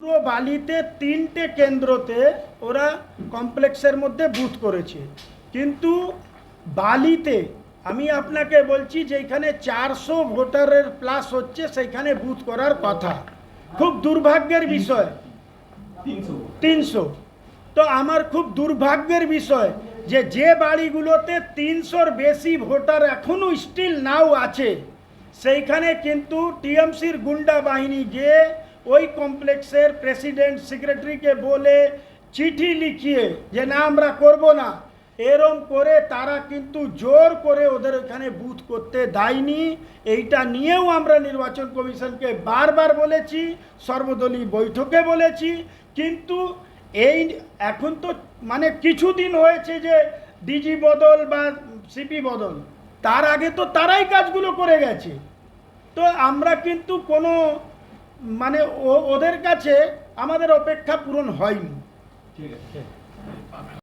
পুরো বালিতে 3টে কেন্দ্রতে ওরা কমপ্লেক্সের মধ্যে বুথ করেছে, কিন্তু বালিতে আমি আপনাকে বলছি যেখানে 400 ভোটারের প্লাস হচ্ছে সেইখানে বুথ করার কথা। খুব দুর্ভাগ্যের বিষয় 300। তো আমার খুব দুর্ভাগ্যের বিষয় যে বাড়িগুলোতে 300-র বেশি ভোটার এখনও স্টিল নাও আছে, সেইখানে কিন্তু টিএমসির গুন্ডা বাহিনী গিয়ে ওই কমপ্লেক্সের প্রেসিডেন্ট সেক্রেটারিকে বলে চিঠি লিখিয়ে যে না আমরা করব না, এরম করে তারা কিন্তু জোর করে ওদের ওখানে বুথ করতে দেয়নি। এইটা নিয়েও আমরা নির্বাচন কমিশনকে বারবার বলেছি, সর্বদলীয় বৈঠকে বলেছি, কিন্তু এই এখন তো মানে কিছুদিন হয়েছে যে ডিজি বদল বা সিপি বদল, তার আগে তো তারাই কাজগুলো করে গেছে। তো আমরা কিন্তু কোনো মানে ওদের কাছে আমাদের অপেক্ষা পূরণ হয়নি। ঠিক আছে।